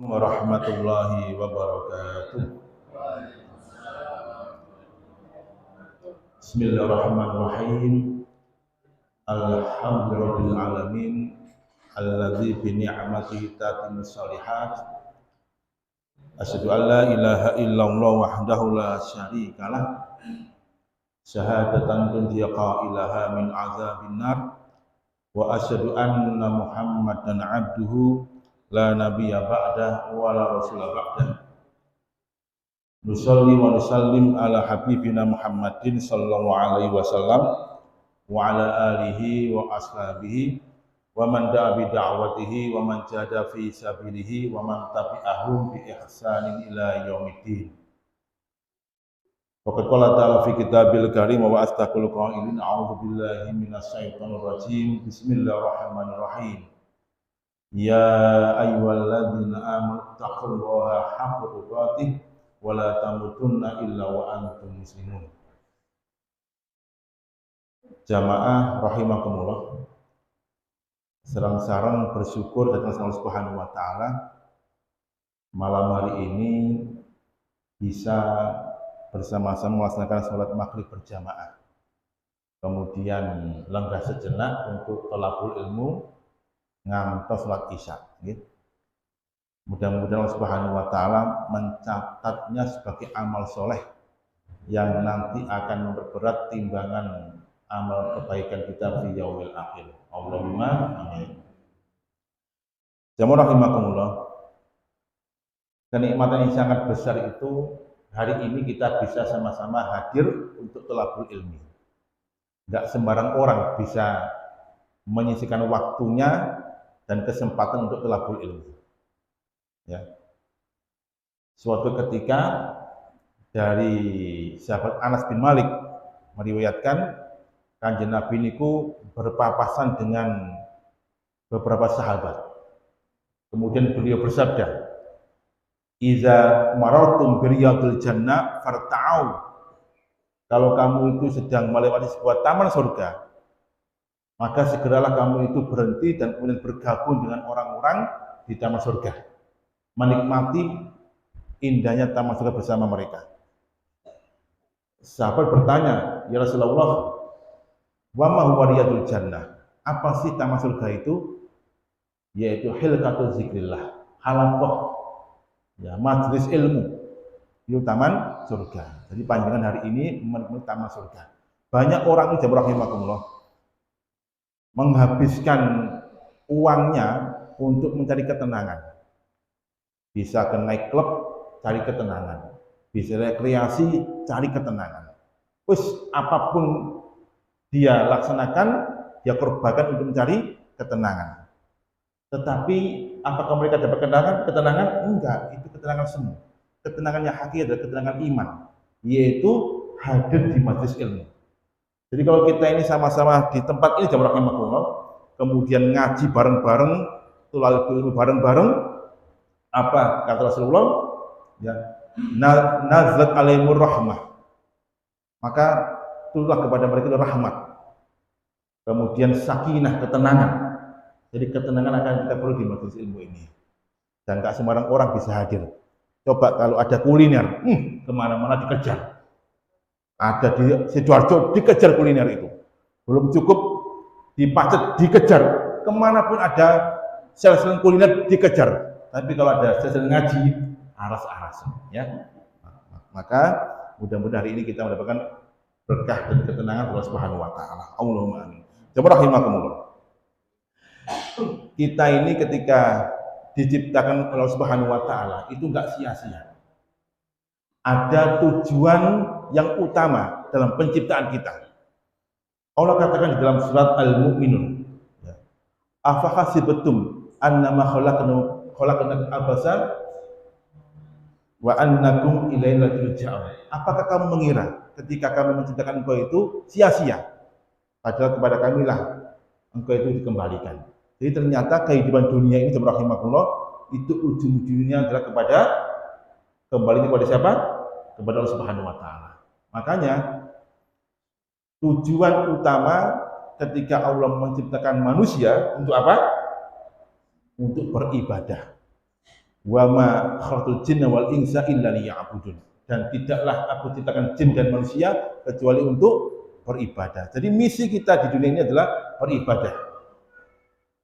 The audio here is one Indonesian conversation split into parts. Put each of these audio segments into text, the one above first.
Warahmatullahi wabarakatuh. Bismillahirrahmanirrahim. Alhamdulillahil alamin alladzi bi ni'matihi tatimmus shalihat. Asyhadu an la ilaha illallah wahdahu la syarikalah. Syahadatan tunji qailaha min azabin nar wa asyhadu anna Muhammadan abduhu la nabiyya ba'dah wa la rasula ba'dah. Nusalli wa nusallim ala habibina Muhammadin sallallahu alaihi wasallam wa ala alihi wa ashabihi wa man da'a bi da'watihi wa man jahada fi sabilihi wa man tabi'ahum bi ihsanin ila yaumiddin. Waqad qala ta'ala fi kitabil karim wa astaqul qailin a'udzu billahi minasy syaithanir rajim. Bismillahirrahmanirrahim. Ya ayyuhalladzina amanu taqullaha haqqa tuqatih wala tamutunna illa wa antum muslimun. Jamaah rahimakumullah, sareng-sareng bersyukur datang Allah Subhanahu wa taala malam hari ini bisa bersama-sama melaksanakan sholat maghrib berjamaah, kemudian lenggah sejenak untuk thalabul ilmu ngantos sholat isya gitu. Mudah-mudahan Allah Subhanahu wa taala mencatatnya sebagai amal soleh yang nanti akan memperberat timbangan amal kebaikan kita di yaumil akhir. Allahumma amin. Jamaah rahimakumullah. Kenikmatan yang sangat besar itu hari ini kita bisa sama-sama hadir untuk thalabul ilmi. Enggak sembarang orang bisa menyisihkan waktunya dan kesempatan untuk thalabul ilmi. Ya. Suatu ketika dari sahabat Anas bin Malik meriwayatkan Kanjeng Nabi niku berpapasan dengan beberapa sahabat. Kemudian beliau bersabda, "Iza marartum biriyadil jannah farta'u." Kalau kamu itu sedang melewati sebuah taman surga, maka segeralah kamu itu berhenti dan kemudian bergabung dengan orang-orang di taman surga, menikmati indahnya taman surga bersama mereka. Sahabat bertanya, "Ya Rasulullah, wa ma huwa riyadul jannah?" Apa sih taman surga itu? Yaitu hilqatu zikrillah, halaqah, ya, majelis ilmu. Itu taman surga. Jadi panjangan hari ini menikmati taman surga. Banyak orang itu rahimakumullah menghabiskan uangnya untuk mencari ketenangan. Bisa ke night club, cari ketenangan. Bisa rekreasi, cari ketenangan. Terus apapun dia laksanakan, dia korbankan untuk mencari ketenangan. Tetapi apakah mereka dapat ketenangan? Enggak, itu ketenangan semu. Ketenangan yang hakiki adalah ketenangan iman, yaitu hadir di majelis ilmu. Jadi kalau kita ini sama-sama di tempat ini jamaah rahimakumullah, kemudian ngaji bareng-bareng, thalabul ilmu bareng-bareng, apa kata Rasulullah? Ya, nazlat alaihimur rahmah. Maka turunlah kepada mereka rahmat. Kemudian sakinah, ketenangan. Jadi ketenangan akan kita perlu di majelis ilmu ini. Dan tak sembarang orang bisa hadir. Coba kalau ada kuliner, kemana-mana dikejar. Ada di Sidoarjo dikejar kuliner itu. Belum cukup di Pacet dikejar. Kemanapun ada sel-sel kuliner dikejar. Tapi kalau ada sesi ngaji, aras-aras, ya. Maka mudah-mudahan hari ini kita mendapatkan berkah dan ketenangan Allah Subhanahu wa taala. Allahumma amin. Jamaah rahimakumullah. Kita ini ketika diciptakan Allah Subhanahu wa taala itu enggak sia-sia. Ada tujuan yang utama dalam penciptaan kita. Allah katakan di dalam surat Al-Mu'minun, ya. Afa hasibtum annama khalaqnakum abasa wa annakum ilaina turja'un. Apakah kamu mengira ketika kami menciptakan engkau itu sia-sia? Padahal kepada kamilah engkau itu dikembalikan. Jadi ternyata kehidupan dunia ini jemaah rahimakumullah itu ujung-ujungnya adalah kembali kepada siapa? Kepada Allah Subhanahu wa taala. Makanya tujuan utama ketika Allah menciptakan manusia untuk apa? Untuk beribadah. Wa ma khalaqtul jinna wal insa illa liya'budun. Dan tidaklah aku ciptakan jin dan manusia kecuali untuk beribadah. Jadi misi kita di dunia ini adalah beribadah.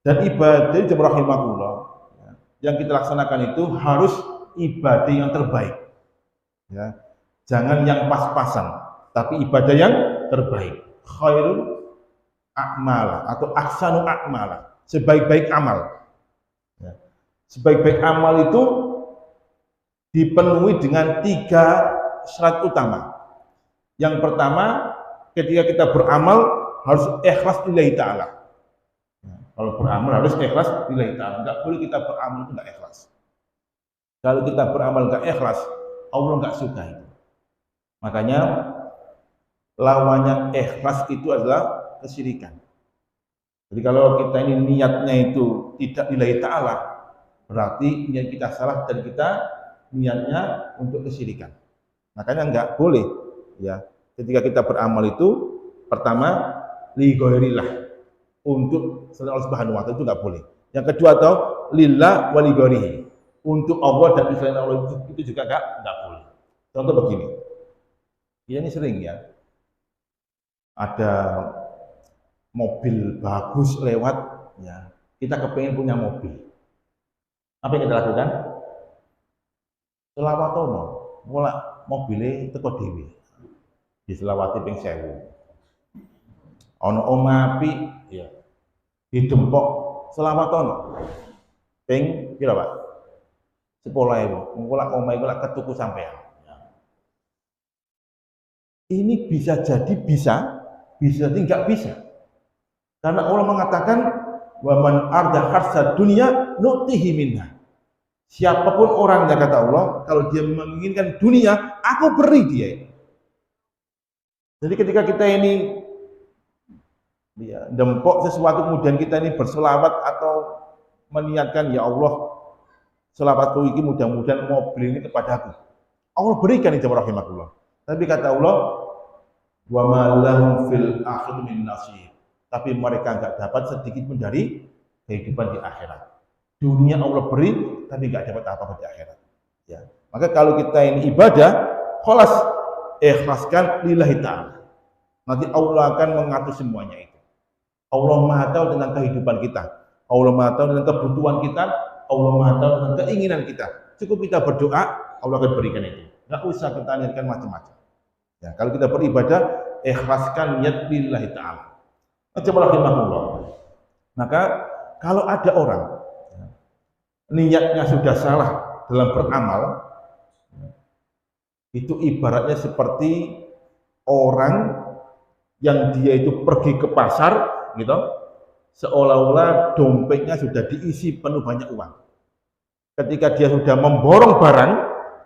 Dan ibadah jemaah rahimahullah, yang kita laksanakan itu harus ibadah yang terbaik. Ya. Jangan yang pas-pasan, tapi ibadah yang terbaik. Khairul a'mala atau ahsanu a'mala, sebaik-baik amal. Ya. Sebaik-baik amal itu dipenuhi dengan 3 syarat utama. Yang pertama, ketika kita beramal harus ikhlas lillahi ta'ala. Ya, kalau beramal harus ikhlas lillahi ta'ala. Enggak boleh kita beramal itu enggak ikhlas. Kalau kita beramal enggak ikhlas, Allah enggak suka itu. Makanya lawannya ikhlas itu adalah kesyirikan. Jadi kalau kita ini niatnya itu tidak lillahi ta'ala, berarti niat kita salah dan kita niatnya untuk kesyirikan. Makanya enggak boleh ya. Ketika kita beramal itu pertama li ghairillah, untuk selain Allah Subhanahu wa taala itu enggak boleh. Yang kedua atau lillah wa li ghairihi, untuk Allah dan selain Allah itu juga enggak boleh. Contoh begini. Ya ini sering ya. Ada mobil bagus lewat ya. Kita kepengen punya mobil. Apa yang kita lakukan? Selawatono, mulak mobilnya teko dhewe. Diselawati ping 1000. Ana omah apik ya. Didempok selawatono. Ping pira, Pak? 10.000. Engko lak omah iku lak ketuku sampean. Ya. Ini bisa jadi bisa jadi enggak bisa. Karena Allah mengatakan wa man arda harsa dunya nu'tihi minha. Siapapun orangnya kata Allah, kalau dia menginginkan dunia, aku beri dia. Jadi ketika kita ini ya, dempok sesuatu kemudian kita ini berselawat atau meniatkan ya Allah selawatku ini mudah-mudahan mobil ini kepadaku. Allah berikan itu rahimahullah. Tapi kata Allah wa ma lahum fil akhirati min nasib. Tapi mereka enggak dapat sedikit pun dari kehidupan di akhirat. Dunia Allah beri, tapi enggak dapat apa-apa di akhirat. Ya. Maka kalau kita ini ibadah, khalas ikhlaskan lillahi ta'ala. Nanti Allah akan mengatur semuanya itu. Allah Maha tahu tentang kehidupan kita. Allah Maha tahu tentang kebutuhan kita. Allah Maha tahu tentang keinginan kita. Cukup kita berdoa, Allah akan berikan itu. Enggak usah kita niatkan macam-macam. Ya, kalau kita beribadah, ikhlaskan niat lillahi ta'ala. Rahimahullah. Maka kalau ada orang niatnya sudah salah dalam beramal, itu ibaratnya seperti orang yang dia itu pergi ke pasar gitu, seolah-olah dompetnya sudah diisi penuh banyak uang. Ketika dia sudah memborong barang,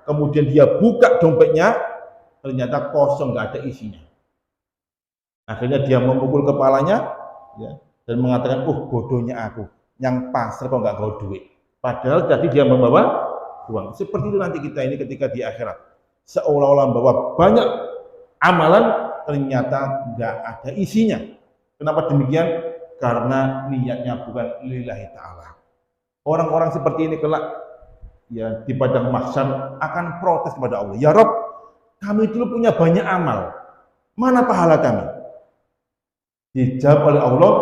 kemudian dia buka dompetnya, ternyata kosong, nggak ada isinya. Akhirnya dia memukul kepalanya ya, dan mengatakan, bodohnya aku, yang pasar kok nggak bawa duit. Padahal tadi dia membawa uang. Seperti itu nanti kita ini ketika di akhirat, seolah-olah membawa banyak amalan, ternyata nggak ada isinya. Kenapa demikian? Karena niatnya bukan lillahi ta'ala. Orang-orang seperti ini kelak ya di padang mahsyar akan protes kepada Allah. Ya Rob, kami dulu punya banyak amal. Mana pahala kami? Dijawab oleh Allah,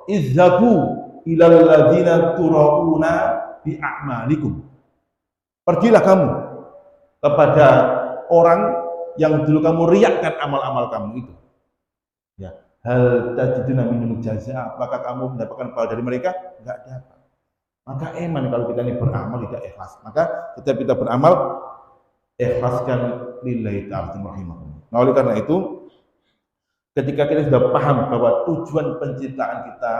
izhabu ilal ladzina turauna bi a'malikum. Pergilah kamu kepada orang yang dulu kamu riakkan amal-amal kamu itu. Ya, hal tajiduna minhum jazaa, apakah kamu mendapatkan pahala dari mereka? Enggak dapat. Maka iman kalau kita ini beramal tidak ikhlas. Maka setiap kita beramal ikhlaskan lillahi ta'ala rahimahullah. Nah, oleh karena itu ketika kita sudah paham bahwa tujuan penciptaan kita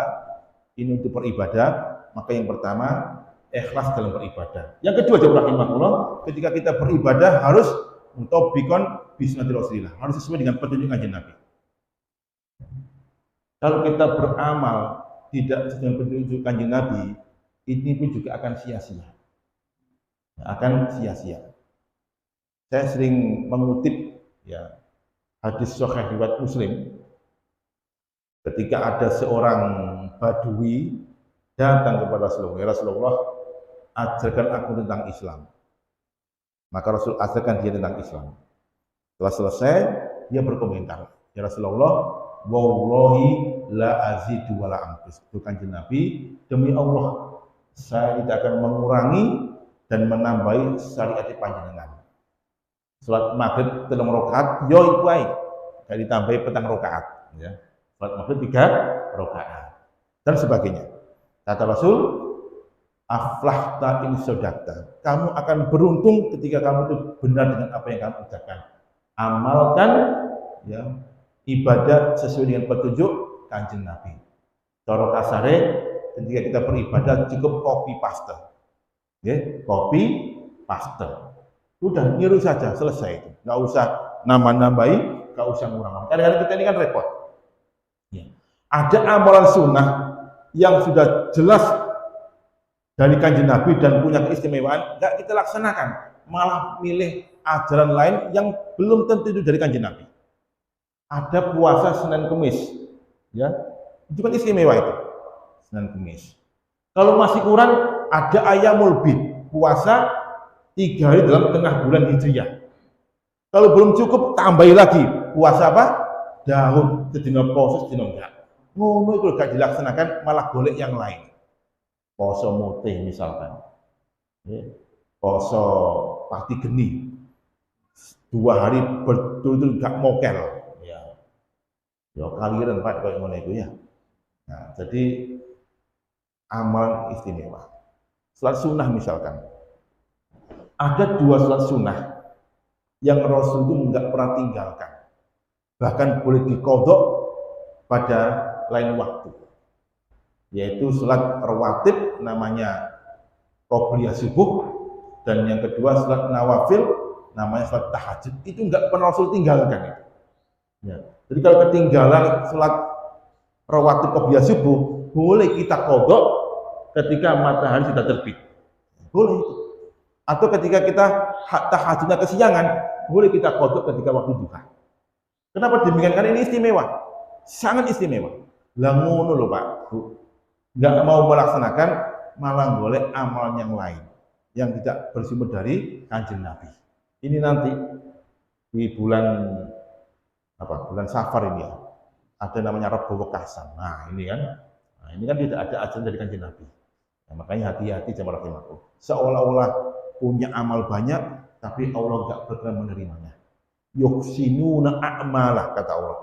ini untuk beribadah, maka yang pertama ikhlas dalam beribadah. Yang kedua jemaah rahimahullah, ketika kita beribadah harus mutabbiqan bi sunnati Rasulillah, harus sesuai dengan petunjuk Kanjeng Nabi. Kalau kita beramal tidak sesuai dengan petunjuk Kanjeng Nabi, ini pun juga akan sia-sia. Akan sia-sia. Saya sering mengutip ya hadis sahih riwayat Muslim, ketika ada seorang badui datang kepada Rasulullah, ya Rasulullah, ajarkan aku tentang Islam. Maka Rasul ajarkan dia tentang Islam. Setelah selesai, dia berkomentar, ya Rasulullah, wallahi la azidu wa la anqus. Itu kanjeng Nabi, demi Allah, saya tidak akan mengurangi dan menambahi syariat panjenengan. Salat maghrib 3 rakaat, yo iku ae. Gak ditambahi 4 rakaat, ya. Salat maghrib 3 rakaat dan sebagainya. Kata Rasul, aflahta in sodakta. Kamu akan beruntung ketika kamu itu benar dengan apa yang kamu ucapkan. Amalkan, ya, ibadah sesuai dengan petunjuk kanjeng Nabi. Cara kasare, ketika kita beribadah cukup copy paste, ya, copy paste. Udah niru saja, selesai itu. Nggak usah nambah-nambahi, nggak usah ngurang-ngurang. Kadang-kadang kita ini kan repot. Ya. Ada amalan sunnah yang sudah jelas dari kanjeng Nabi dan punya keistimewaan, nggak kita laksanakan, malah milih ajaran lain yang belum tentu itu dari kanjeng Nabi. Ada puasa Senin Kemis, ya, itu kan istimewa itu, Senin Kemis. Kalau masih kurang, ada Ayyamul Bid, puasa 3 hari dalam tengah bulan Hijriah. Kalau belum cukup, tambahi lagi, puasa apa? Dahun, sedina poso, sedina enggak. Ngono itu gak dilaksanakan, malah golek yang lain. Poso mutih misalkan, ya. Poso pati geni, 2 hari betul-betul gak mokel, ya. Ya kaliran Pak kayak ngono itu ya. Nah, jadi amal istimewa. Salat sunnah misalkan, ada 2 salat sunnah yang Rasul itu enggak pernah tinggalkan, bahkan boleh dikodok pada lain waktu, yaitu salat rawatib namanya qobliyah subuh, dan yang kedua salat nawafil namanya salat tahajud. Itu enggak pernah Rasul tinggalkan itu. Ya. Jadi kalau ketinggalan salat rawatib qobliyah subuh, boleh kita kodok ketika matahari sudah terbit, boleh itu. Atau ketika kita tahajudnya kesiangan, boleh kita kodok ketika waktu duha. Kenapa demikian? Karena ini istimewa, sangat istimewa. Lah ngono lho Pak, Bu. Nggak mau melaksanakan, malah boleh amal yang lain yang tidak bersumber dari kanjeng Nabi. Ini nanti di bulan apa? Bulan Safar ini ya. Ada namanya Rebo Wekasan. Nah, ini kan tidak ada ajaran dari kanjeng Nabi. Nah, makanya hati-hati jamaah rahimakumullah. Seolah-olah punya amal banyak, tapi Allah nggak berkenan menerimanya. Yuhsinuna a'malah, kata Allah.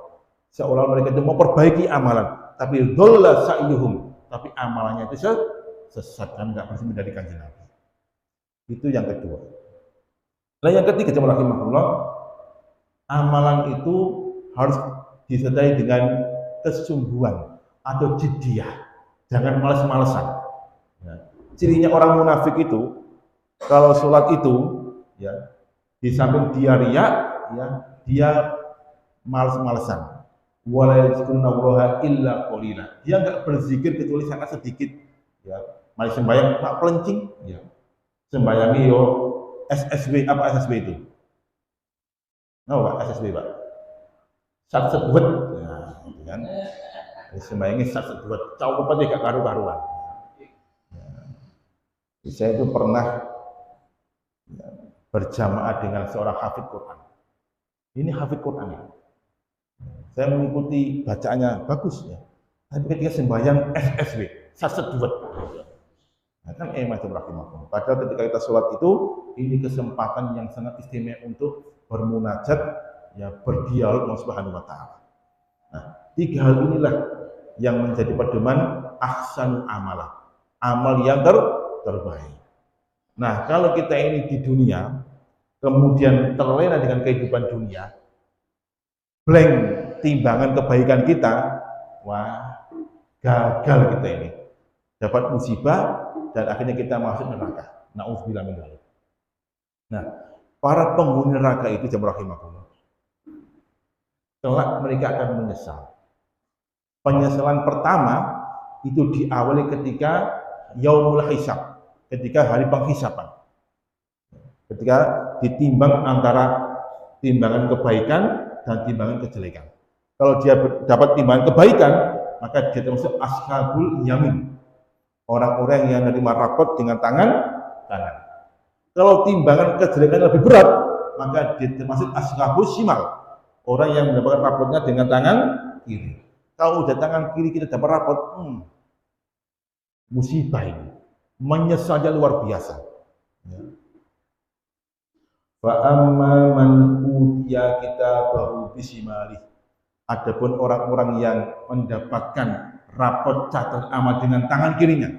Seolah mereka itu mau perbaiki amalan, tapi dhalla sa'yuhum, tapi amalannya itu sesat, kan nggak bersumber dari kanjeng Nabi. Itu yang kedua. Nah, yang ketiga jemaah rahimahullah, amalan itu harus disertai dengan kesungguhan atau jiddiyah. Jangan malas-malesan. Ya. Cirinya orang munafik itu, kalau sholat itu, ya, di samping dia riya, ya, dia malas-malesan. Wala yazkurunallaha illa qalila. Dia enggak berzikir kecuali sangat sedikit, ya. Mari sembahyang Pak pelencing, ya. Sembayangi yo SSB, apa SSB itu? Oh, Pak, SSB, Pak. Sat-set-buat, ya, gitu kan. Sembayangi sat-set-buat, caup apa gak karu-karuan. Ya. Saya itu pernah, ya, berjamaah dengan seorang hafid Quran. Ini hafid Quran ya. Saya mengikuti bacaannya bagus ya. Tapi ketika sembahyang SSB, saset buat. Nah, kan macam rahimahullah. Padahal ketika kita sholat itu, ini kesempatan yang sangat istimewa untuk bermunajat, ya, berdialog dengan Subhanahu wa Ta'ala. Nah, 3 hal inilah yang menjadi pedoman ahsanu amalah, amal yang terbaik. Nah, kalau kita ini di dunia, kemudian terlena dengan kehidupan dunia, blank timbangan kebaikan kita, wah, gagal kita ini. Dapat musibah dan akhirnya kita masuk neraka. Nauzubillah min dzalik. Nah, para penghuni neraka itu jemaah rahimakumullah, kelak mereka akan menyesal. Penyesalan pertama itu diawali ketika yaumul hisab, ketika hari penghisaban. Ketika ditimbang antara timbangan kebaikan dan timbangan kejelekan. Kalau dia dapat timbangan kebaikan, maka dia termasuk ashabul yamin. Orang-orang yang menerima rapot dengan tangan kanan. Kalau timbangan kejelekan lebih berat, maka dia termasuk ashabus shimal, orang yang mendapatkan rapotnya dengan tangan kiri. Kalau udah tangan kiri kita dapat rapot, musibah ini, menyesalnya luar biasa. Ya. Fa amma man utiya kitabahu bisimali. Adapun orang-orang yang mendapatkan rapot catat amal dengan tangan kirinya,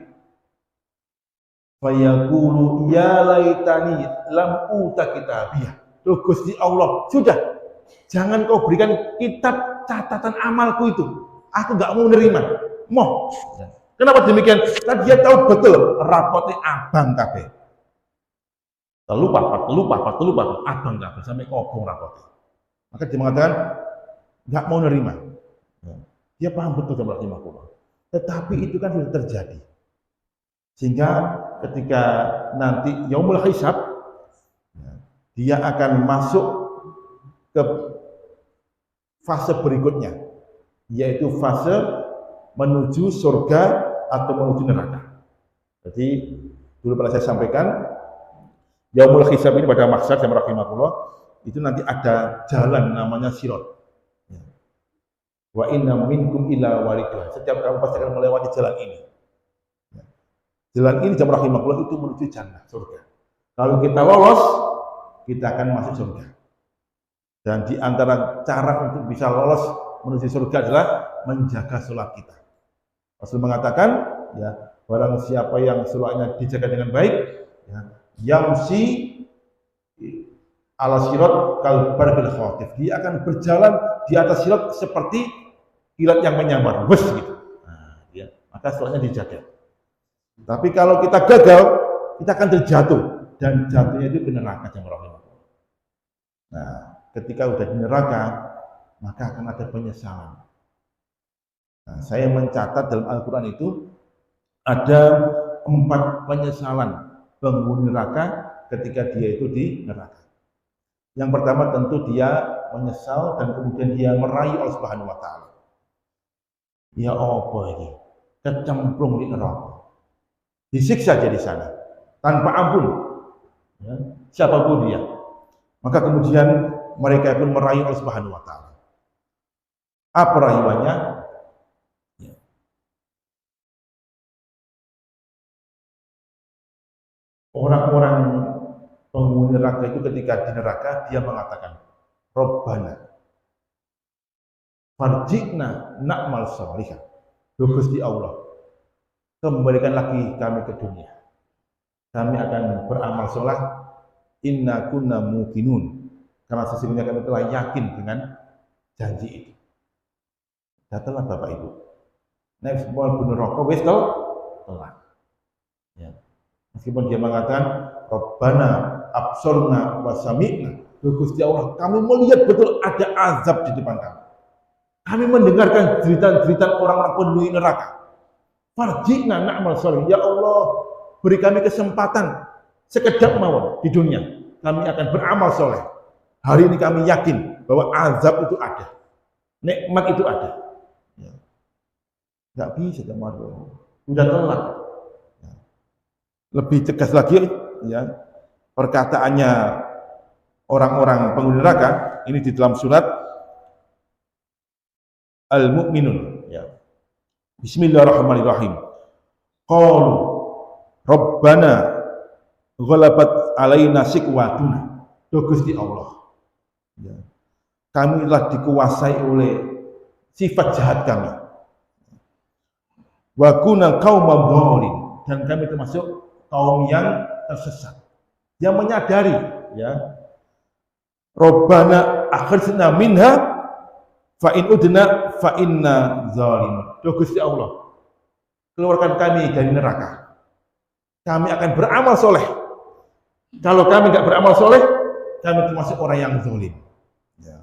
fa yaqulu ya laitani lam uta kitabiyah. Duh Gusti Allah, sudah, jangan kau berikan kitab catatan amalku itu. Aku nggak mau menerima. Moh. Kenapa demikian? Karena dia tahu betul rapotnya abang kabeh. Telu papat, abang kabeh sampai kobong rapotnya. Maka dia mengatakan nggak mau nerima. Dia paham betul sama rahimahullah. Tetapi itu kan sudah terjadi. Sehingga ketika nanti yaumul hisab, dia akan masuk ke fase berikutnya, yaitu fase menuju surga atau menuju neraka. Jadi dulu pernah saya sampaikan, yaumul hisab ini pada mahsyar sama rahimahullah, itu nanti ada jalan namanya sirat. Wa inna minkum illa wariduha. Setiap kamu pasti akan melewati jalan ini. Jalan ini jam rahimahullah itu menuju jannah, surga. Kalau kita lolos, kita akan masuk surga. Dan di antara cara untuk bisa lolos menuju surga adalah menjaga sholat kita. Rasul mengatakan, ya, barang siapa yang sholatnya dijaga dengan baik, ya, yamsi ala sirat kal barqil khatif. Dia akan berjalan di atas sirat seperti kilat yang menyambar, wes gitu. Nah, ya, maka sholatnya dijaga. Tapi kalau kita gagal, kita akan terjatuh dan jatuhnya itu ke neraka jemaah. Nah, ketika udah di neraka, maka akan ada penyesalan. Nah, saya mencatat dalam Al-Quran itu ada 4 penyesalan penghuni neraka ketika dia itu di neraka. Yang pertama tentu dia menyesal dan kemudian dia merayu Allah Subhanahu wa taala. Ya apa ini? Kecemplung di neraka. Disiksa dia di sana tanpa ampun. Ya, siapapun dia. Maka kemudian mereka pun merayu Allah Subhanahu wa taala. Apa rayuannya? Ya. Orang-orang penghuni neraka itu ketika di neraka dia mengatakan, Rabbana farji'na na'mal shalihan. Duh Gusti Allah, kembalikan lagi kami ke dunia. Kami akan beramal soleh. Inna kunna muqinun. Karena sesungguhnya kami telah yakin dengan janji itu. Datanglah Bapak Ibu. Nek semua bunuh rokok, wis telah. Ya. Meskipun dia mengatakan, Rabbana absorna wa sami'na. Duh Gusti Allah, kami melihat betul ada azab di depan kami. Kami mendengarkan cerita-cerita orang-orang penghuni neraka. Farji'na na'mal sholih. Ya Allah, beri kami kesempatan sekedap mawon di dunia. Kami akan beramal soleh. Hari ini kami yakin bahwa azab itu ada. Nikmat itu ada. Ya. Nggak bisa teman-teman. Udah telat. Ya. Lebih tegas lagi ya perkataannya orang-orang penghuni neraka ini di dalam surat Al-Mu'minun. Ya. Bismillahirrahmanirrahim. Qalu Rabbana ghalabat alaina sikwatuna. Duh Gusti Allah. Ya. Kami telah dikuasai oleh sifat jahat kami. Wa kunna qauman dhalin, dan kami termasuk kaum yang tersesat. Yang menyadari ya. Rabbana akhrijna minha fa in udna fa inna zalimun. Duh Gusti Allah, keluarkan kami dari neraka. Kami akan beramal soleh. Kalau kami nggak beramal soleh, kami termasuk orang yang zalim. Ya.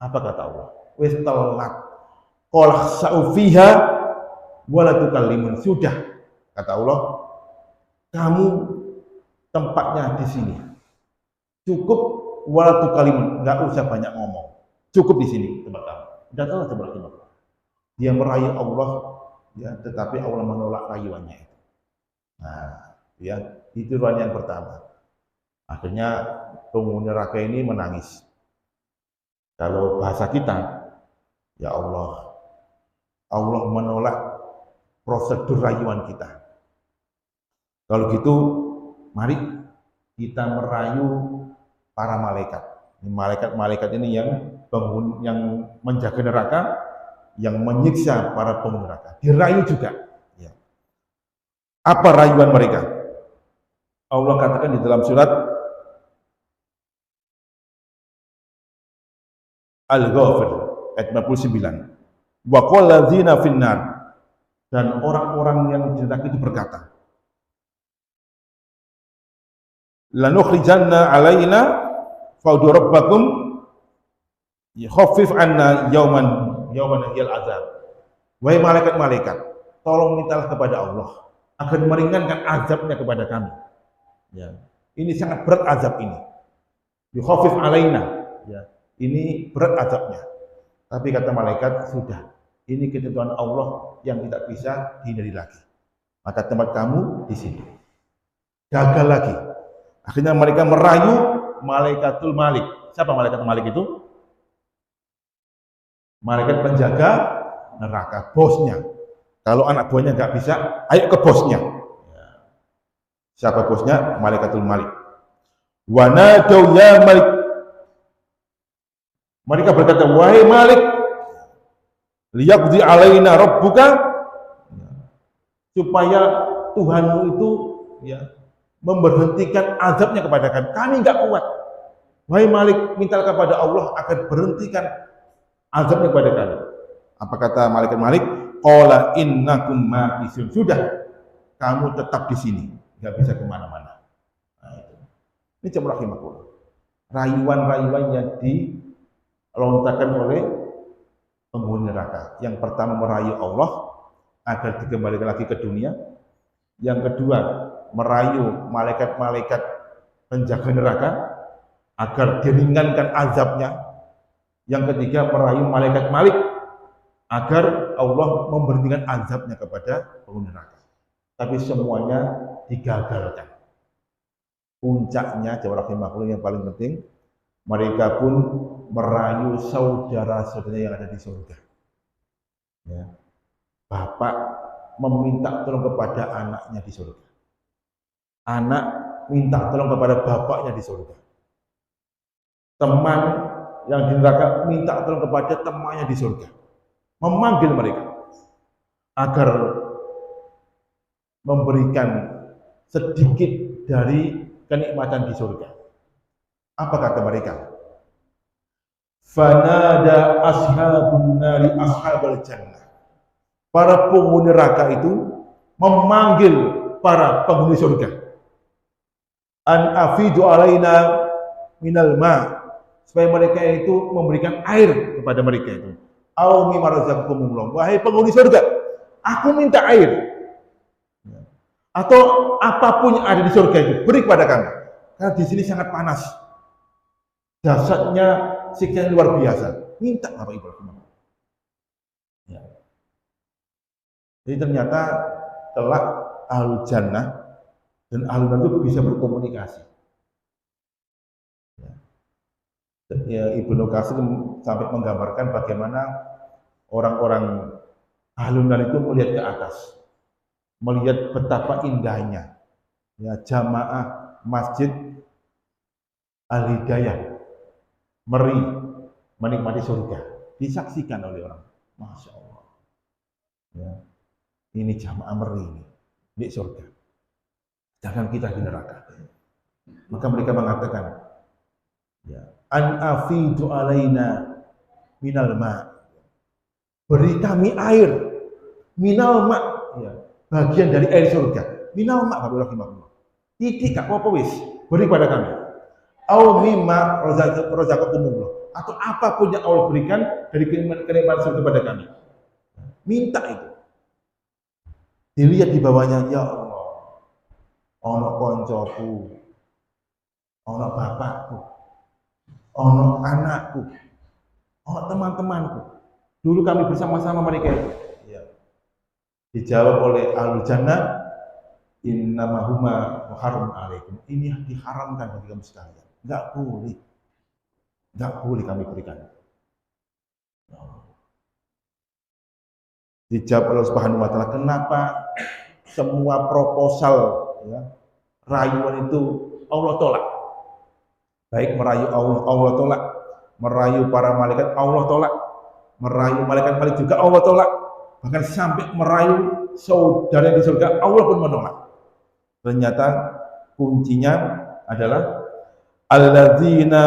Apa kata Allah? Wis telat. Qul sa'ufiha wa la tukallimun. Sudah, kata Allah, kamu tempatnya di sini. Cukup wa la tukallimun, nggak usah banyak ngomong. Cukup di sini tempat kamu. Datanglah sebelah timur. Dia merayu Allah, ya, tetapi Allah menolak rayuannya. Nah, ya. Itu rayuan yang pertama. Akhirnya penghuni neraka ini menangis. Kalau bahasa kita, ya Allah, Allah menolak prosedur rayuan kita. Kalau gitu, mari kita merayu para malaikat. Malaikat-malaikat ini yang menjaga neraka, yang menyiksa para penghuni neraka. Dirayu juga. Ya. Apa rayuan mereka? Allah katakan di dalam surat Al-Ghafir ayat 59. Wa qala ladzina finnar, dan orang-orang yang di neraka itu berkata, lanukhrijanna alaina fa'udu rabbakum khaffif anna yauman hiyal azab. Wahai malaikat-malaikat, tolong mintalah kepada Allah agar meringankan azabnya kepada kami. Ya. Ini sangat berat azab ini. Yukhaffif alaina. Ya. Ini berat azabnya. Tapi kata malaikat, sudah. Ini ketentuan Allah yang tidak bisa dihindari lagi. Maka tempat kamu di sini. Gagal lagi. Akhirnya mereka merayu Malaikatul Malik. Siapa malaikat Malik itu? Malaikat penjaga neraka, bosnya. Kalau anak buahnya nggak bisa, ayo ke bosnya. Siapa bosnya? Malaikatul Malik. Wa nadau ya Malik. Mereka berkata, wahai Malik, liyaqdi alaina rabbuka, supaya Tuhanmu itu ya memberhentikan azabnya kepada kami. Kami nggak kuat. Wahai Malik, minta kepada Allah agar berhentikan azabnya kepada kami. Apa kata malaikat Malik? Qala innakum ma'isun. Sudah, kamu tetap di sini, nggak bisa kemana-mana. Nah, itu. Ini cuma rahimahullah. Rayuan-rayuan yang dilontarkan oleh penghuni neraka. Yang pertama merayu Allah agar dikembalikan lagi ke dunia. Yang kedua merayu malaikat-malaikat penjaga neraka agar diringankan azabnya. Yang ketiga merayu malaikat Malik agar Allah memberhentikan azabnya kepada penghuni neraka. Tapi semuanya digagalkan. Puncaknya jawab rahimahullah yang paling penting, mereka pun merayu saudara-saudaranya yang ada di surga. Ya. Bapak meminta tolong kepada anaknya di surga. Anak minta tolong kepada bapaknya di surga. Teman yang di neraka minta tolong kepada temannya di surga. Memanggil mereka agar memberikan sedikit dari kenikmatan di surga. Apa kata mereka? Fanada ashabun nari ashabal jannah. Para penghuni neraka itu memanggil para penghuni surga. An afidu alaina minal ma, supaya mereka itu memberikan air kepada mereka itu. Au mimma razaqakumullah. Wahai penghuni surga, aku minta air. Atau apapun yang ada di surga itu beri kepada kami. Karena di sini sangat panas. Dahsyatnya siksa yang luar biasa. Minta Bapak Ibu. Ya. Jadi ternyata kelak ahlul jannah dan ahlul nar itu bisa berkomunikasi. Ya, Ibnu Katsir sampai menggambarkan bagaimana orang-orang ahlul nar itu melihat ke atas, melihat betapa indahnya ya jamaah masjid Al-Hidayah, meri menikmati surga, disaksikan oleh orang. Masya Allah. Ya, ini jamaah meri ini di surga. Jangan kita di neraka. Maka mereka mengatakan, ya, an afidu alaina minal ma. Beri kami air minal ma, ya, bagian dari air surga. Minal ma, Bapak rahimahullah. Titik apa wis, beri pada kami. Au mimma razaqakumullah, atau apapun yang Allah berikan dari kenikmatan surga kepada kami. Minta itu. Dilihat di bawahnya, ya Allah, ono koncoku, ono bapakku, ono anakku, ono teman-temanku. Dulu kami bersama-sama mereka itu. Ya. Dijawab oleh ahlul jannah, innamahuma muharram alaikum. Ini diharamkan bagi kamu sekalian. Enggak boleh kami berikan. Dijawab Allah Subhanahu wa taala, kenapa semua proposal ya, rayuan itu Allah tolak. Baik merayu Allah, Allah tolak. Merayu para malaikat, Allah tolak. Merayu malaikat juga Allah tolak. Bahkan sampai merayu saudara di surga, Allah pun menolak. Ternyata kuncinya adalah alladzina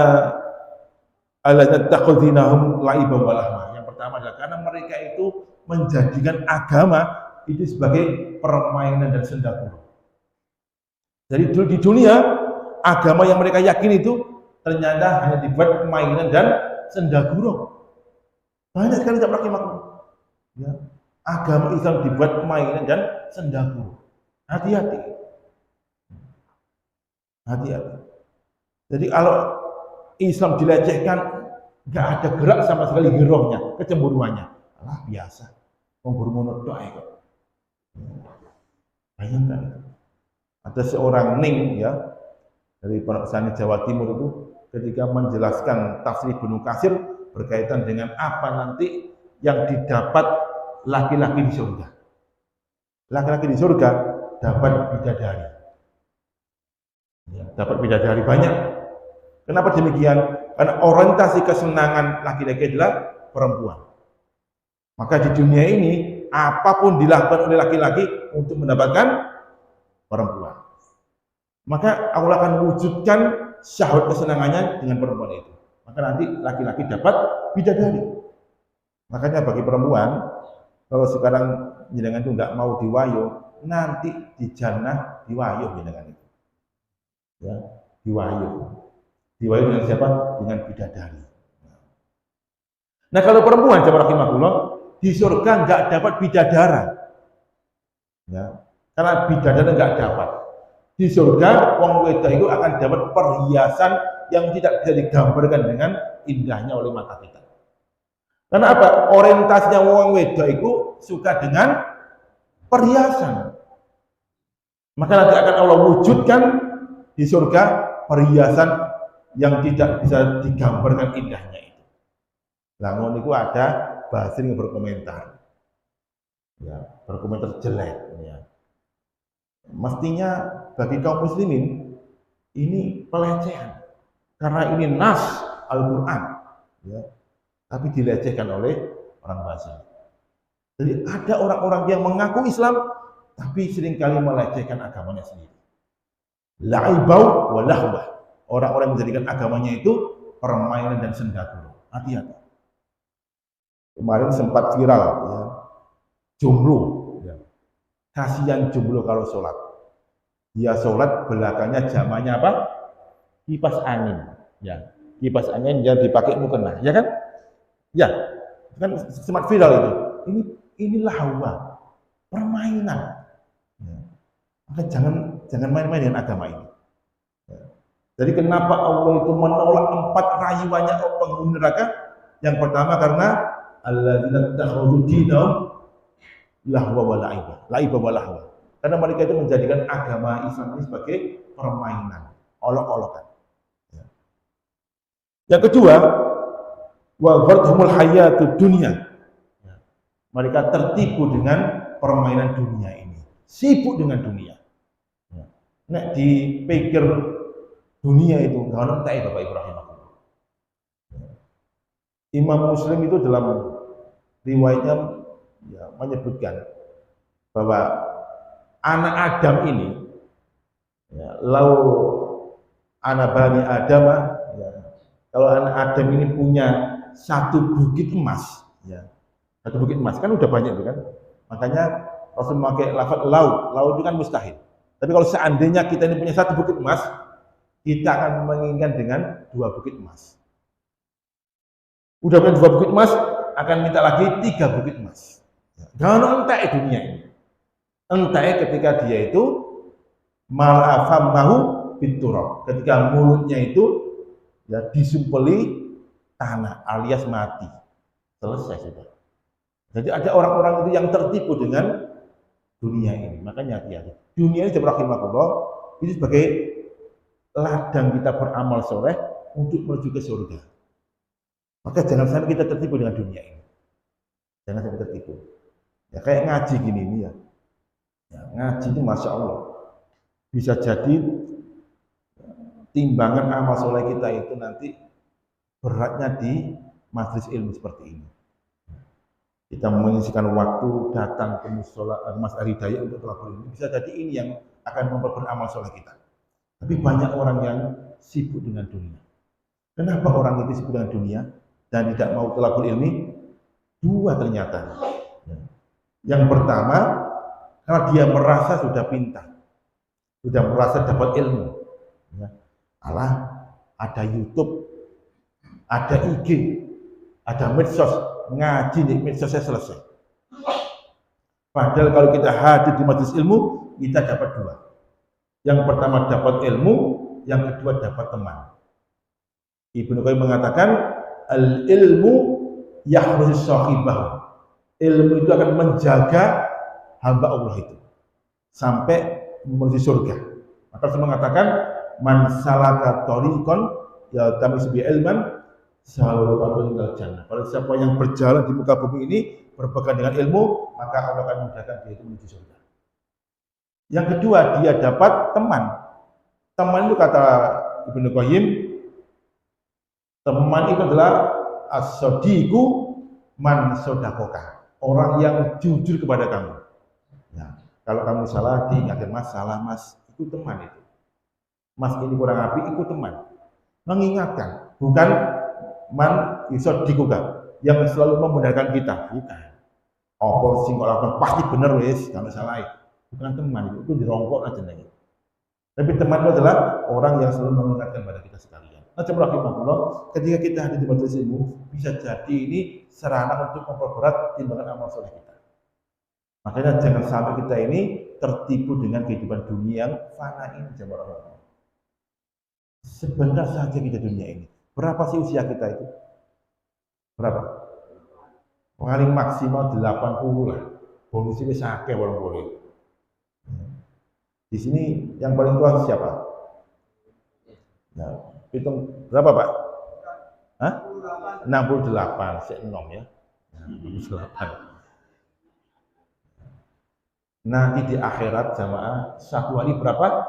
takhudzinahum la'iba wa lahwa. Yang pertama adalah karena mereka itu menjadikan agama itu sebagai permainan dan senda gurau. Jadi di dunia agama yang mereka yakini itu ternyata hanya dibuat permainan dan senda gurau. Banyak sekali tidak ya. Agama Islam dibuat permainan dan senda gurau. Hati-hati. Hati-hati. Jadi kalau Islam dilecehkan, nggak ada gerak sama sekali girohnya, kecemburuannya. Alah biasa. Memburu monot doa kok. Bayangkan. Ada seorang Ning ya dari Pondok Pesantren Jawa Timur itu ketika menjelaskan tafsir Ibnu Katsir berkaitan dengan apa nanti yang didapat laki-laki di surga. Laki-laki di surga dapat bidadari. Ya, dapat bidadari banyak. Kenapa demikian? Karena orientasi kesenangan laki-laki adalah perempuan. Maka di dunia ini apapun dilakukan oleh laki-laki untuk mendapatkan perempuan. Maka Allah akan wujudkan syahwat kesenangannya dengan perempuan itu. Maka nanti laki-laki dapat bidadari. Makanya bagi perempuan, kalau sekarang jenengan itu nggak mau diwayo, nanti di jannah diwayo jenengan itu. Ya, diwayo. Diwayo dengan siapa? Dengan bidadari. Nah kalau perempuan jamaah rahimahullah di surga nggak dapat bidadara, ya, karena bidadara nggak dapat. Di surga wong wedok itu akan dapat perhiasan yang tidak bisa digambarkan dengan indahnya oleh mata kita. Karena apa? Orientasinya wong wedok itu suka dengan perhiasan. Maka nanti akan Allah wujudkan di surga perhiasan yang tidak bisa digambarkan indahnya itu. Namun itu ada bahasa yang berkomentar, ya, berkomentar jelek. Ya. Mestinya bagi kaum muslimin ini pelecehan, karena ini nas Al-Quran, ya, tapi dilecehkan oleh orang bahasa. Jadi ada orang-orang yang mengaku Islam, tapi seringkali melecehkan agamanya sendiri. La'ibau wa lahwah. Orang-orang yang menjadikan agamanya itu permainan dan senda gurau. Hati-hati. Kemarin sempat viral, ya, jomblo. Ya. Kasihan jomblo kalau sholat. Dia sholat belakangnya jamannya apa? Kipas angin. Ya. Kipas angin yang dipakai mukena, ya kan? Ya, kan sempat viral itu. Ini lahwa, permainan. Ya. Maka jangan main-main dengan agama ini. Jadi kenapa Allah itu menolak 4 rayuannya penghuni neraka? Yang pertama karena alladzina takhudhu dinahum lahwa wa la'iba wa lahwa. Karena mereka itu menjadikan agama Islam ini sebagai permainan, olok-olokan. Ya. Yang kedua, wa gharrahumul hayatud dunya. Ya. Mereka tertipu dengan permainan dunia ini, sibuk dengan dunia. Ya. Nek dipikir dunia itu nggak nontai Bapak Ibrahim. Imam Muslim itu dalam riwayatnya ya, menyebutkan bahwa anak Adam ini, ya, lau anak bani Adam, ya, kalau anak Adam ini punya satu bukit emas, ya, satu bukit emas kan udah banyak itu kan, makanya Rasul memakai lafaz lau itu kan mustahil. Tapi kalau seandainya kita ini punya satu bukit emas, kita akan menginginkan dengan 2 bukit emas. Udah punya 2 bukit emas, akan minta lagi 3 bukit emas. Jangan entek dunia ini. Entek ketika dia itu malafamahu biturab. Ketika mulutnya itu ya disumpeli tanah alias mati. Selesai sudah. Jadi ada orang-orang itu yang tertipu dengan dunia ini. Makanya hati-hati. Dunia ini rahimahullah itu sebagai ladang kita beramal soleh untuk menuju ke surga. Maka jangan sampai kita tertipu dengan dunia ini. Jangan sampai tertipu. Ya kayak ngaji gini ini ya. Ngaji itu masya Allah bisa jadi timbangan amal soleh kita itu nanti beratnya di majelis ilmu seperti ini. Kita mengisikan waktu datang ke musola Mas Hidayah untuk thalabul ilmi, bisa jadi ini yang akan memperberat amal soleh kita. Tapi banyak orang yang sibuk dengan dunia. Kenapa orang itu sibuk dengan dunia dan tidak mau thalabul ilmi? Dua ternyata. Yang pertama, karena dia merasa sudah pintar, sudah merasa dapat ilmu. Alah, ada YouTube, ada IG, ada medsos, ngaji di medsosnya selesai. Padahal kalau kita hadir di majelis ilmu, kita dapat dua. Yang pertama dapat ilmu, yang kedua dapat teman. Ibnu Qayyim mengatakan, al-ilmu yahrusus sahibahu. Ilmu itu akan menjaga hamba Allah itu sampai menuju surga. Maka saya mengatakan, man salaka thariqan yaltamisu bi ilman sallallahu alaihi jannah. Kalau siapa yang berjalan di muka bumi ini berpegang dengan ilmu, maka Allah akan memudahkan dia itu menuju surga. Yang kedua, dia dapat teman. Teman itu kata Ibnu Qayyim, teman itu adalah as-sadiqu man sodakoka, orang yang jujur kepada kamu. Ya, kalau kamu salah, diingatkan mas, salah mas, itu teman itu. Mas ini kurang api, itu teman. Mengingatkan, bukan man isodikuka yang selalu membenarkan kita, bukan. Apa sing kok lakukan pasti bener wis, kalau salah. Bukan teman itu dirongkok aja nih. Tapi teman itu adalah orang yang selalu mengingatkan pada kita sekalian. Nah, rahimahullah, ketika kita hadir di majelis ilmu, bisa jadi ini sarana untuk memperberat timbangan amal soleh kita. Makanya jangan sampai kita ini tertipu dengan kehidupan dunia yang fana ini, jemaah. Sebentar saja kita dunia ini. Berapa sih usia kita itu? Berapa? Paling maksimal 80 lah. Bonusnya sakit orang boleh. Di sini yang paling tua siapa? Nah, hitung berapa Pak? Hah? 68, saya enom ya. 68. Nanti di akhirat jamaah satu hari berapa?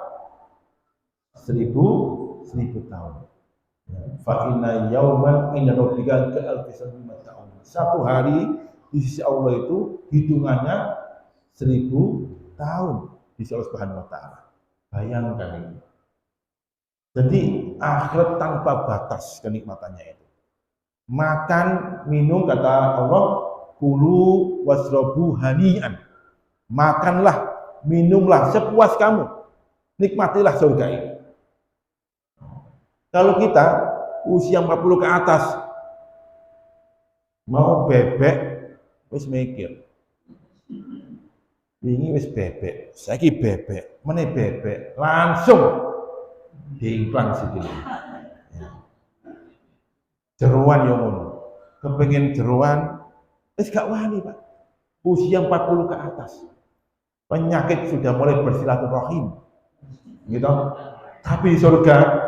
1000 tahun. Fa inna yauman inda rabbika ka'alfi sanatin mimma ta'udun. Satu hari di sisi Allah itu hitungannya 1000 tahun di sisi Allah Subhanahu wa taala. Bayangkan ini. Jadi akhirat tanpa batas kenikmatannya itu. Makan, minum kata Allah, kulu wasrobu hani'an. Makanlah, minumlah sepuas kamu. Nikmatilah surga ini. Kalau kita usia 40 ke atas mau bebek, wis mikir. Ini wis bebek, saiki bebek, meneh bebek, langsung diiklan sithik. Ya. Jeroan yo ngono. Kepengin jeroan wis gak wani, Pak. Usia 40 ke atas. Penyakit sudah mulai bersilaturahim. Gitu. Tapi di surga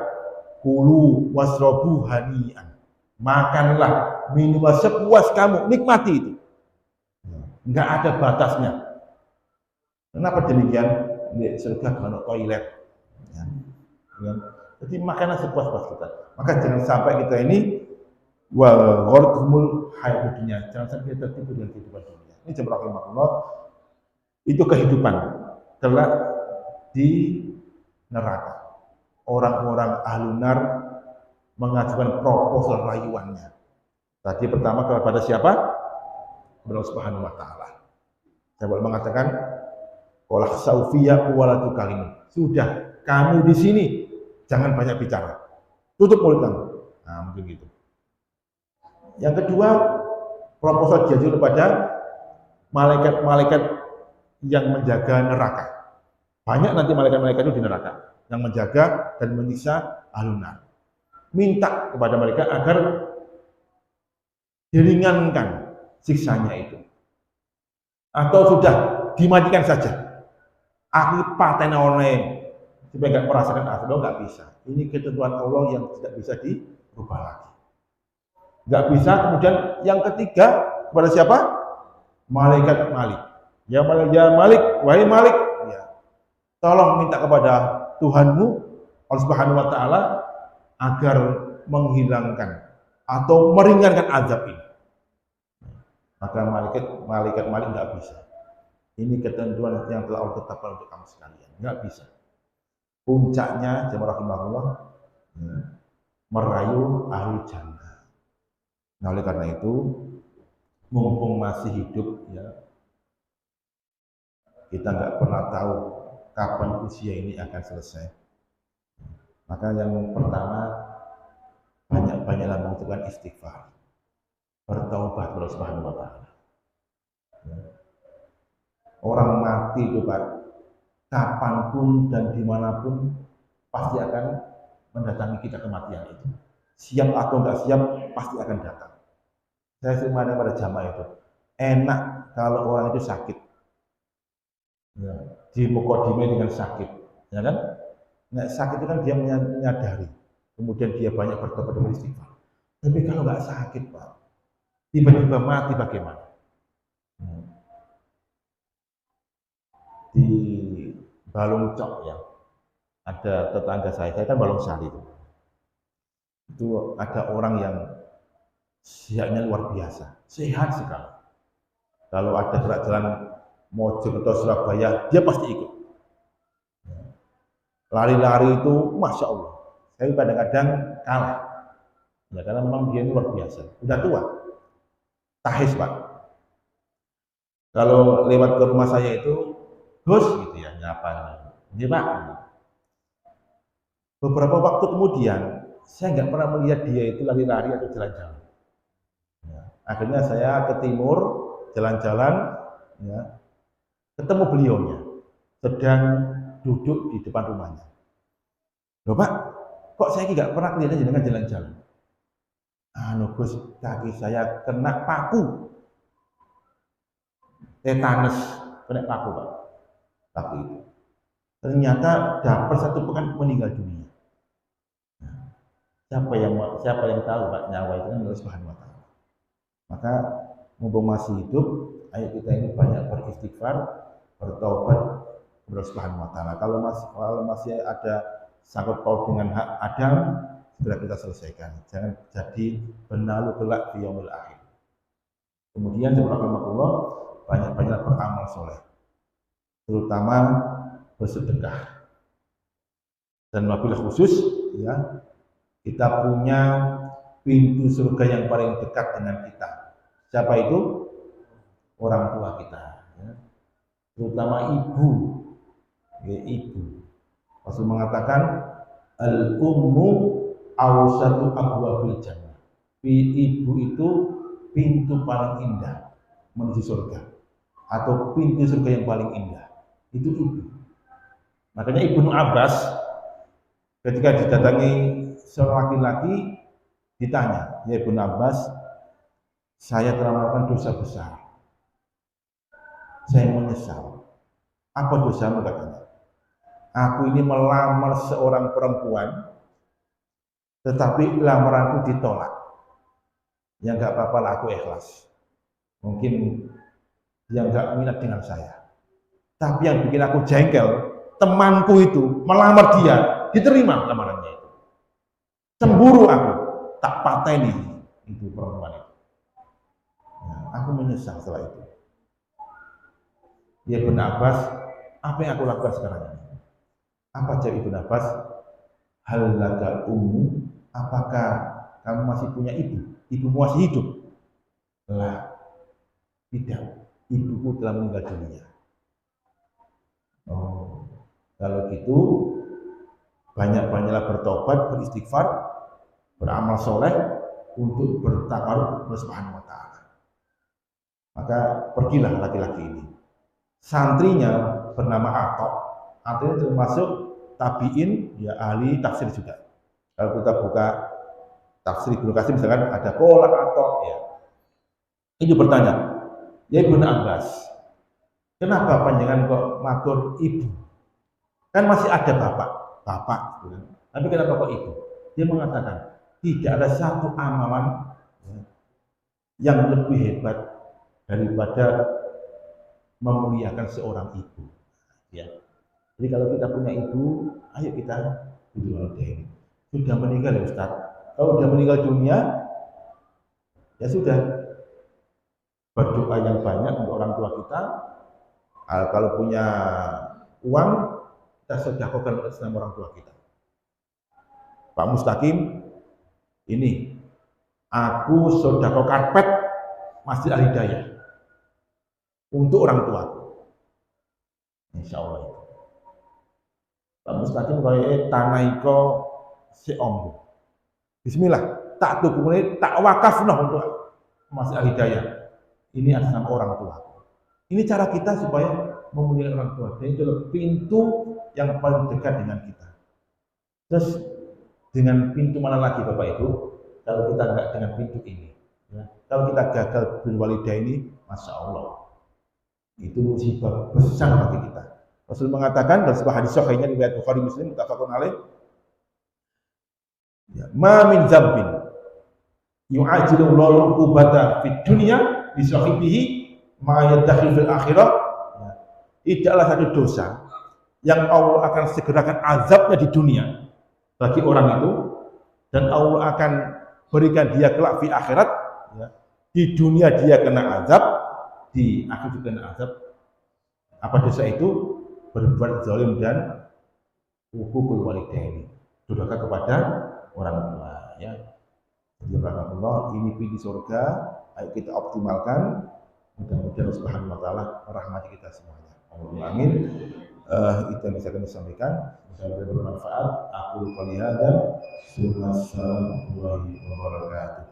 kulu wasrobu hani'an. Makanlah, minumlah sepuas kamu, nikmati itu. Enggak ada batasnya. Kenapa demikian? Di surga kalau toilet. Ya. Ya. Jadi makanlah sepuas-puas kita. Maka jangan sampai kita ini wal ghurqumul hayat dunia. Jangan sampai kita tertipu dengan kehidupan dunia. Ini jemaah rahimahullah. Itu kehidupan kelak di neraka. Orang-orang ahlunar mengajukan proposal rayuannya. Tadi pertama kepada siapa? Allah Subhanahu wa taala. Saya boleh mengatakan qala saufiya walatu kalimun. Sudah, kamu di sini jangan banyak bicara. Tutup mulut kamu. Nah, mungkin gitu. Yang kedua, proposal diajukan kepada malaikat-malaikat yang menjaga neraka. Banyak nanti malaikat-malaikat itu di neraka yang menjaga dan menyiksa ahlunar. Minta kepada mereka agar diringankan siksanya itu. Atau sudah dimatikan saja. aku paten oleh supaya nggak merasakan azab, nggak bisa. Ini ketentuan Allah yang tidak bisa dirubah lagi. Nggak bisa. Kemudian yang ketiga kepada siapa? Malaikat Malik. Ya Malik, wahai Malik, ya, tolong minta kepada Tuhanmu Allah Subhanahu wa taala agar menghilangkan atau meringankan azab ini. Maka malaikat Malik nggak bisa. Ini ketentuan yang telah Allah tetapkan untuk kamu sekalian. Nggak bisa. Puncaknya jemaah rahimahullah, ya, merayu ahli jannah. Nah, oleh karena itu, mumpung masih hidup, ya, kita nggak pernah tahu kapan usia ini akan selesai. Maka yang pertama, banyak-banyaklah mengucapkan istighfar, bertaubat kepada Allah Subhanahu wa taala. Orang mati itu Pak, kapanpun dan dimanapun pasti akan mendatangi kita kematian itu. Siap atau enggak siap pasti akan datang. Saya semuanya pada jamaah itu, enak kalau orang itu sakit, ya, dimukadimah dengan sakit, ya kan? Nah, sakit itu kan dia menyadari, kemudian dia banyak bertobat dan istighfar. Tapi kalau nggak sakit Pak, tiba-tiba mati bagaimana? Di Balong Cok ya, ada tetangga saya kan Balong Sari itu ada orang yang sihatnya luar biasa, sehat sekali. Kalau ada gerak jalan Mojok atau Surabaya, dia pasti ikut. Lari-lari itu, masya Allah, saya kadang-kadang kalah, ya karena memang dia luar biasa, udah tua, tahis Pak. Kalau lewat ke rumah saya itu, Gus gitu ya, nyapa. Ini Pak. Beberapa waktu kemudian, saya nggak pernah melihat dia itu lari-lari atau jalan-jalan. Ya. Akhirnya saya ke timur, jalan-jalan, ya, ketemu beliaunya, sedang duduk di depan rumahnya. Loh Pak, kok saya nggak pernah kelihatan dengan jalan-jalan? Gus, kaki saya kena paku, tetanus, kena paku Pak. Tapi itu ternyata dapat 1 pekan meninggal dunia. Nah, siapa yang tahu Pak, nyawa itu kan Allah Subhanahu wa taala. Maka mumpung masih hidup, ayo kita ini banyak beristighfar, bertaubat kepada Allah Subhanahu wa taala. Kalau masih ada sangkut paut dengan hak Adam, segera kita selesaikan. Jangan jadi benalu kelak di yaumil akhir. Kemudian Allah banyak-banyak beramal soleh, terutama bersedekah. Dan wabilah khusus, ya, kita punya pintu surga yang paling dekat dengan kita. Siapa itu? Orang tua kita, ya. Terutama ibu, ya, ibu. Rasul mengatakan al-ummu awsatu abwabil jannah. Ibu itu pintu paling indah menuju surga, atau pintu surga yang paling indah itu ibu. Makanya Ibnu Abbas ketika didatangi seorang laki-laki ditanya, ya Ibnu Abbas, saya telah melakukan dosa besar, saya menyesal. Apa dosamu? Katanya, aku ini melamar seorang perempuan, tetapi lamaranku ditolak. Ya nggak apa-apa lah, aku ikhlas. Mungkin dia nggak minat dengan saya. Tapi yang bikin aku jengkel, temanku itu melamar dia, diterima lamarannya itu. Cemburu aku, tak pateni itu perempuan itu. Nah, aku menyesal setelah itu. Ya Ibnu Abbas, apa yang aku lakukan sekarang ini? Apa jawab Ibnu Abbas? Hal laka ummu, apakah kamu masih punya ibu? Ibumu masih hidup? Lah, tidak. Ibuku telah meninggal dunia. Oh, kalau gitu banyak-banyaklah bertobat, beristighfar, beramal soleh untuk bertakarub kepada Subhanahu wa taala. Maka pergilah laki-laki ini. Santrinya bernama Atok. Atok itu termasuk tabiin, ya ahli tafsir juga. Kalau kita buka tafsir Ibnu Katsir misalkan ada kolak Atok, ya. Itu bertanya, ya Ibnu Abbas, kenapa panjenengan kok matur ibu? Kan masih ada bapak, gitu kan. Tapi kenapa kok itu? Dia mengatakan tidak ada satu amalan yang lebih hebat daripada memuliakan seorang ibu. Ya. Jadi kalau kita punya ibu, ayo kita ini. Sudah meninggal ya Ustaz. Kalau sudah meninggal dunia, ya sudah, berdoa yang banyak untuk orang tua kita. Kalau punya uang, kita sedekahkan atas nama orang tua kita. Pak Mustaqim, ini aku sedekah karpet Masjid Al Hidayah untuk orang tua. Insya Allah itu. Pak Mustaqim kaya tanah iko si ombo. Bismillah, tak tuku tak wakaf untuk Masjid Al Hidayah. Ini atas nama orang tua. Ini cara kita supaya memuliakan orang tua. Dan itu adalah pintu yang paling dekat dengan kita. Terus dengan pintu mana lagi Bapak Ibu? Kalau kita enggak dengan pintu ini, ya. Kalau kita gagal berwalidaini, masya Allah, itu musibah besar bagi kita. Rasul mengatakan dalam sebuah hadis sahihnya riwayat Bukhari Muslim muttafaqun alaih, ya, ma min dzambin yu'ajilu Allahu uqubata fid dunya bi sahibihi ma yadakhil fil akhirah. Ya. Tidaklah satu dosa yang Allah akan segerakan azabnya di dunia bagi orang itu, dan Allah akan berikan dia kelak di akhirat. Ya. Di dunia dia kena azab, di akhir juga kena azab. Apa dosa itu? Berbuat zalim dan hukukul walidaini, durhaka kepada orang tua. Ya. Jadi Allah, ini pintu surga, ayo kita optimalkan. Mudah-mudahan Subhanahu wa taala merahmati kita semuanya. Amin. Itu yang bisa kami sampaikan. Semoga bermanfaat. Aku qouli hadza. Wassalamualaikum warahmatullahi wabarakatuh.